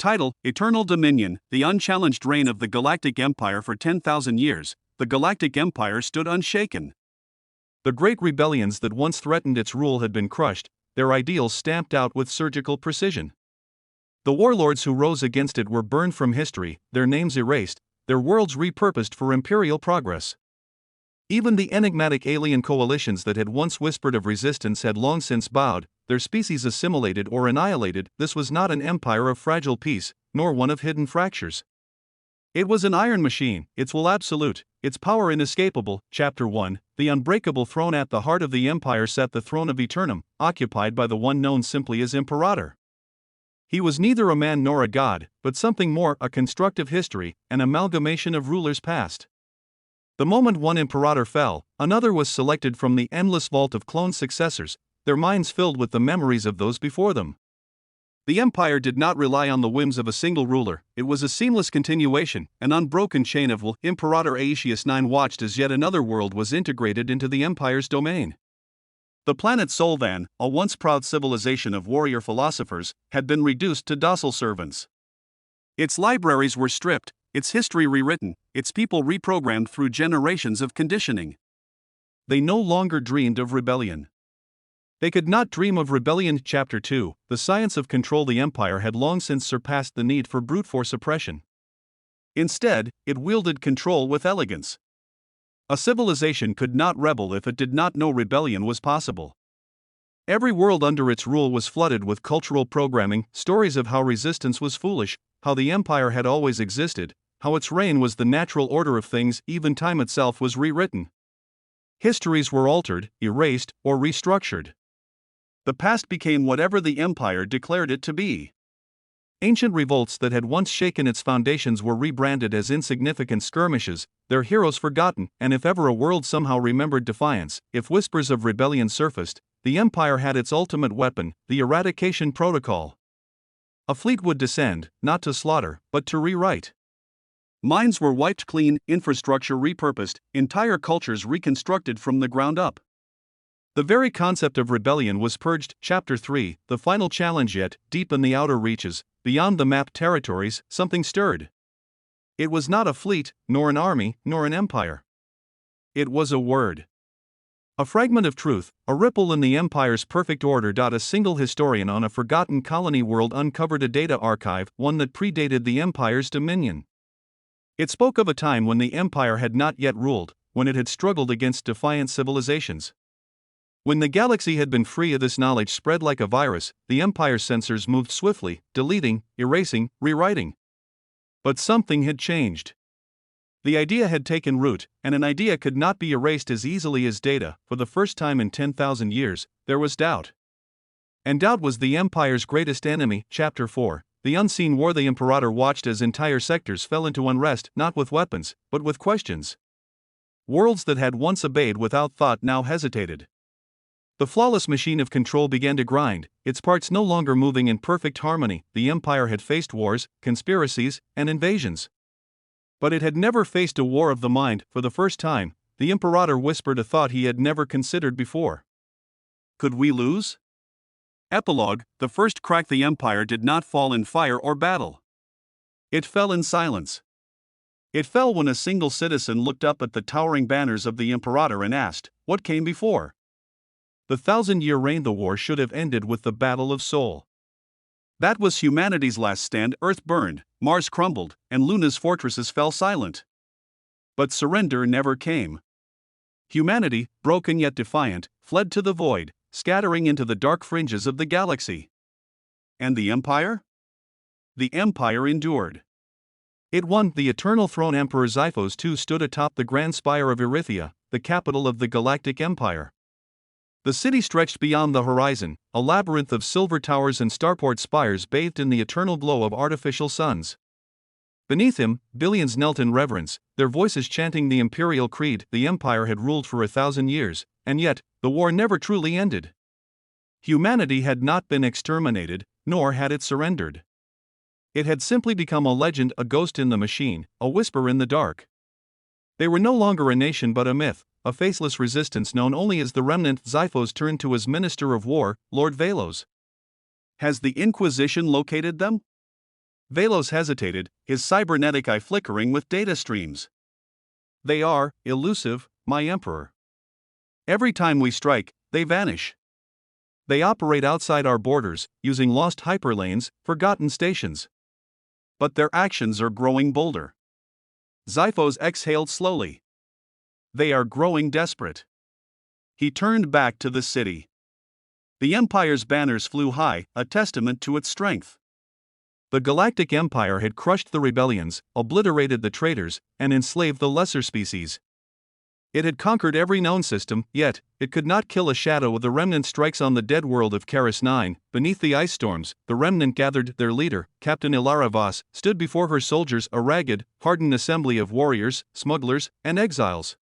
Title: Eternal Dominion, the unchallenged reign of the Galactic Empire for 10,000 years. The Galactic Empire stood unshaken. The great rebellions that once threatened its rule had been crushed, their ideals stamped out with surgical precision. The warlords who rose against it were burned from history, their names erased, their worlds repurposed for imperial progress. Even the enigmatic alien coalitions that had once whispered of resistance had long since bowed, their species assimilated or annihilated. This was not an empire of fragile peace, nor one of hidden fractures. It was an iron machine, its will absolute, its power inescapable. Chapter 1, The unbreakable throne. At the heart of the empire sat the throne of Eternum, occupied by the one known simply as Imperator. He was neither a man nor a god, but something more, a constructive history, an amalgamation of rulers past. The moment one imperator fell, another was selected from the endless vault of clone successors, their minds filled with the memories of those before them. The empire did not rely on the whims of a single ruler, it was a seamless continuation, an unbroken chain of will. Imperator Aetius IX watched as yet another world was integrated into the empire's domain. The planet Solvan, a once proud civilization of warrior philosophers, had been reduced to docile servants. Its libraries were stripped, its history rewritten, its people reprogrammed through generations of conditioning. They no longer dreamed of rebellion. They could not dream of rebellion. Chapter 2, The science of control. The empire had long since surpassed the need for brute force oppression. Instead, it wielded control with elegance. A civilization could not rebel if it did not know rebellion was possible. Every world under its rule was flooded with cultural programming, stories of how resistance was foolish, how the empire had always existed, how its reign was the natural order of things. Even time itself was rewritten. Histories were altered, erased, or restructured. The past became whatever the empire declared it to be. Ancient revolts that had once shaken its foundations were rebranded as insignificant skirmishes, their heroes forgotten, and if ever a world somehow remembered defiance, if whispers of rebellion surfaced, the empire had its ultimate weapon, the eradication protocol. A fleet would descend, not to slaughter, but to rewrite. Minds were wiped clean, infrastructure repurposed, entire cultures reconstructed from the ground up. The very concept of rebellion was purged. Chapter 3, The final challenge. Yet, deep in the outer reaches, beyond the mapped territories, something stirred. It was not a fleet, nor an army, nor an empire. It was a word. A fragment of truth, a ripple in the empire's perfect order. A single historian on a forgotten colony world uncovered a data archive, one that predated the empire's dominion. It spoke of a time when the empire had not yet ruled, when it had struggled against defiant civilizations. When the galaxy had been free of this knowledge spread like a virus, the empire's censors moved swiftly, deleting, erasing, rewriting. But something had changed. The idea had taken root, and an idea could not be erased as easily as data. For the first time in 10,000 years, there was doubt. And doubt was the empire's greatest enemy. Chapter 4, The unseen war. The imperator watched as entire sectors fell into unrest, not with weapons, but with questions. Worlds that had once obeyed without thought now hesitated. The flawless machine of control began to grind, its parts no longer moving in perfect harmony. The empire had faced wars, conspiracies, and invasions. But it had never faced a war of the mind. For the first time, the imperator whispered a thought he had never considered before. Could we lose? Epilogue: The first crack. The empire did not fall in fire or battle. It fell in silence. It fell when a single citizen looked up at the towering banners of the imperator and asked, what came before? The 1,000-year reign. The war should have ended with the Battle of Sol. That was humanity's last stand. Earth burned, Mars crumbled, and Luna's fortresses fell silent. But surrender never came. Humanity, broken yet defiant, fled to the void, scattering into the dark fringes of the galaxy. And the empire? The empire endured. It won. The eternal throne. Emperor Xiphos II stood atop the grand spire of Erythia, the capital of the Galactic Empire. The city stretched beyond the horizon, a labyrinth of silver towers and starport spires bathed in the eternal glow of artificial suns. Beneath him, billions knelt in reverence, their voices chanting the imperial creed. The empire had ruled for 1,000 years, and yet, the war never truly ended. Humanity had not been exterminated, nor had it surrendered. It had simply become a legend, a ghost in the machine, a whisper in the dark. They were no longer a nation but a myth, a faceless resistance known only as the Remnant. Xiphos turned to his minister of war, Lord Velos. Has the Inquisition located them? Velos hesitated, his cybernetic eye flickering with data streams. They are elusive, my emperor. Every time we strike, they vanish. They operate outside our borders, using lost hyperlanes, forgotten stations. But their actions are growing bolder. Xiphos exhaled slowly. They are growing desperate. He turned back to the city. The Empire's banners flew high, a testament to its strength. The Galactic Empire had crushed the rebellions, obliterated the traitors, and enslaved the lesser species. It had conquered every known system, yet, it could not kill a shadow of the remnant strikes on the dead world of Karis 9. Beneath the ice storms, the remnant gathered. Their leader, Captain Ilara Voss, stood before her soldiers, a ragged, hardened assembly of warriors, smugglers, and exiles.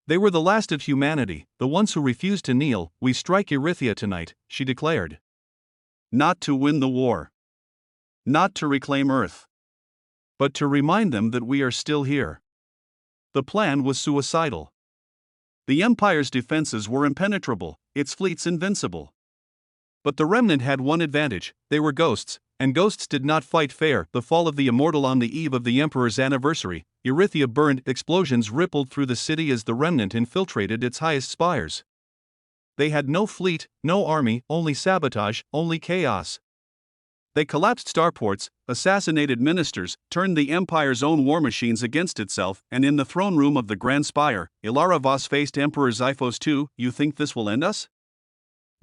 They were the last of humanity, the ones who refused to kneel. We strike Erythia tonight, she declared. Not to win the war. Not to reclaim Earth. But to remind them that we are still here. The plan was suicidal. The Empire's defenses were impenetrable, its fleets invincible. But the remnant had one advantage: they were ghosts, and ghosts did not fight fair. The fall of the immortal on the eve of the Emperor's anniversary, Erythia burned, explosions rippled through the city as the remnant infiltrated its highest spires. They had no fleet, no army, only sabotage, only chaos. They collapsed starports, assassinated ministers, turned the Empire's own war machines against itself, and in the throne room of the Grand Spire, Ilara Voss faced Emperor Xiphos II. You think this will end us?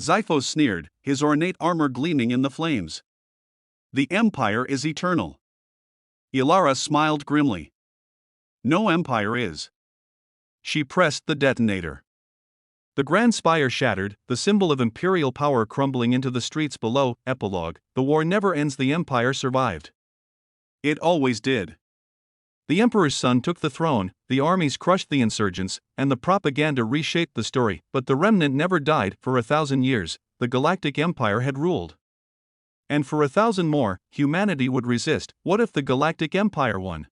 Xiphos sneered, his ornate armor gleaming in the flames. The Empire is eternal. Ilara smiled grimly. No empire is. She pressed the detonator. The Grand Spire shattered, the symbol of imperial power crumbling into the streets below. Epilogue: the war never ends. The Empire survived. It always did. The Emperor's son took the throne, the armies crushed the insurgents, and the propaganda reshaped the story. But the remnant never died. For 1,000 years, the Galactic Empire had ruled. And for 1,000 more, humanity would resist. What if the Galactic Empire won?